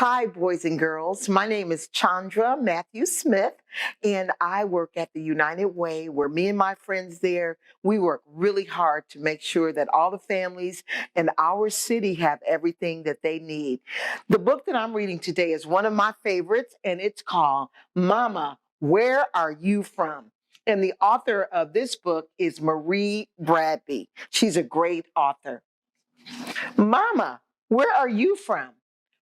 Hi, boys and girls. My name is Chandra Mathews-Smith, and I work at the United Way, where me and my friends there, we work really hard to make sure that all the families in our city have everything that they need. The book that I'm reading today is one of my favorites, and it's called Momma, Where Are You From? And the author of this book is Marie Bradby. She's a great author. Momma, where are you from?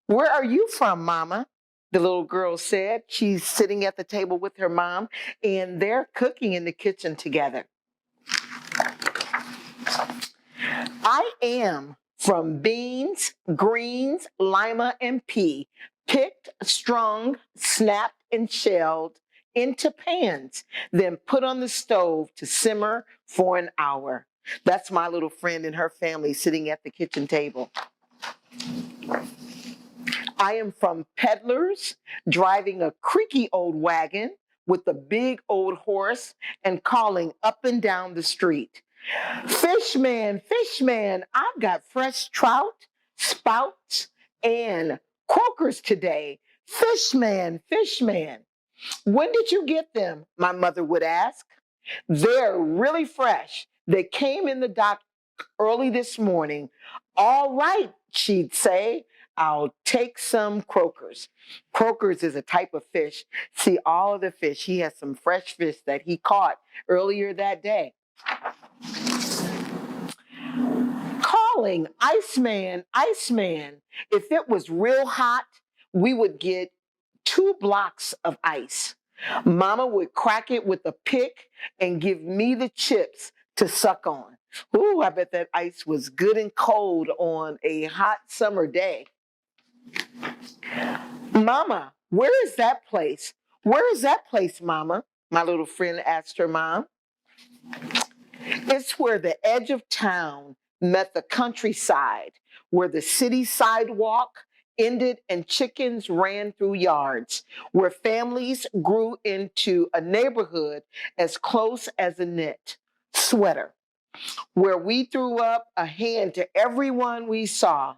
Where are you from, Mama? The little girl said. She's sitting at the table with her mom, and they're cooking in the kitchen together. I am from beans, greens, lima, and pea, picked, strung, snapped, and shelled into pans, then put on the stove to simmer for an hour. That's my little friend and her family sitting at the kitchen table. I am from peddlers, driving a creaky old wagon with a big old horse and calling up and down the street. Fishman, fishman, I've got fresh trout, spouts, and croakers today. Fishman, fishman. When did you get them? My mother would ask. They're really fresh. They came in the dock early this morning. All right, she'd say. I'll take some croakers. Croakers is a type of fish. See, all of the fish, he has some fresh fish that he caught earlier that day. Calling, Iceman, Iceman. If it was real hot, we would get 2 blocks of ice. Mama would crack it with a pick and give me the chips to suck on. Ooh, I bet that ice was good and cold on a hot summer day. Mama, where is that place? Where is that place, Mama? My little friend asked her mom. It's where the edge of town met the countryside, where the city sidewalk ended and chickens ran through yards, where families grew into a neighborhood as close as a knit sweater, where we threw up a hand to everyone we saw,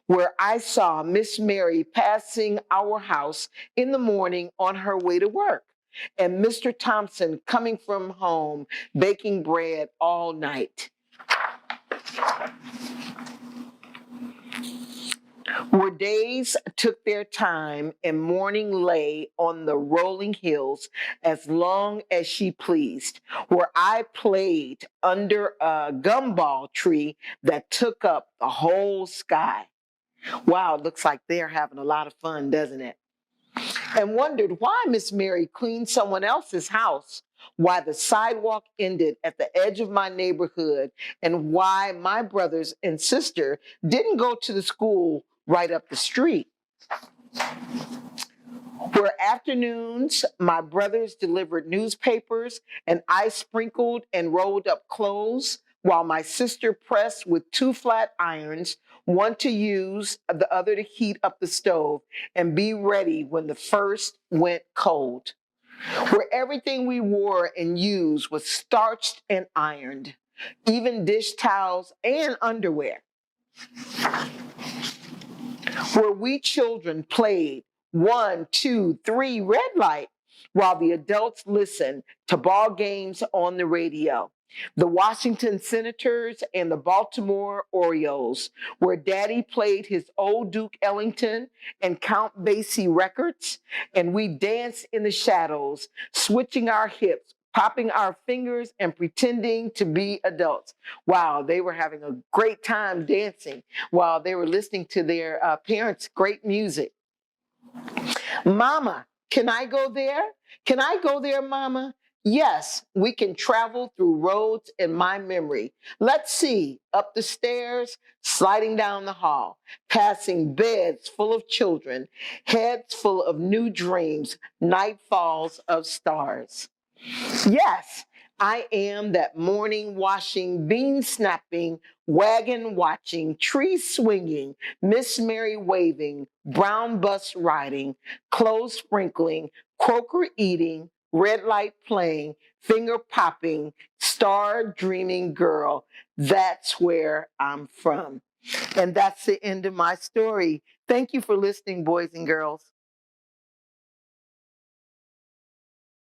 where I saw Miss Mary passing our house in the morning on her way to work, and Mr. Thompson coming from home baking bread all night. Where days took their time and morning lay on the rolling hills as long as she pleased, where I played under a gumball tree that took up the whole sky. Wow, it looks like they're having a lot of fun, doesn't it? And wondered why Miss Mary cleaned someone else's house, why the sidewalk ended at the edge of my neighborhood, and why my brothers and sister didn't go to the school right up the street. Where afternoons, my brothers delivered newspapers and I sprinkled and rolled up clothes while my sister pressed with 2 flat irons, one to use, the other to heat up the stove and be ready when the first went cold. Where everything we wore and used was starched and ironed, even dish towels and underwear. Where we children played 1, 2, 3 red light while the adults listened to ball games on the radio. The Washington Senators and the Baltimore Orioles, where Daddy played his old Duke Ellington and Count Basie records, and we danced in the shadows, switching our hips, popping our fingers, and pretending to be adults. Wow, they were having a great time dancing while they were listening to their parents' great music. Mama, can I go there? Can I go there, Mama? Yes, we can travel through roads in my memory. Let's see, up the stairs, sliding down the hall, passing beds full of children, heads full of new dreams, nightfalls of stars. Yes, I am that morning washing, bean snapping, wagon watching, tree swinging, Miss Mary waving, brown bus riding, clothes sprinkling, croaker eating, red light playing, finger popping, star dreaming girl. That's where I'm from. And that's the end of my story. Thank you for listening, boys and girls.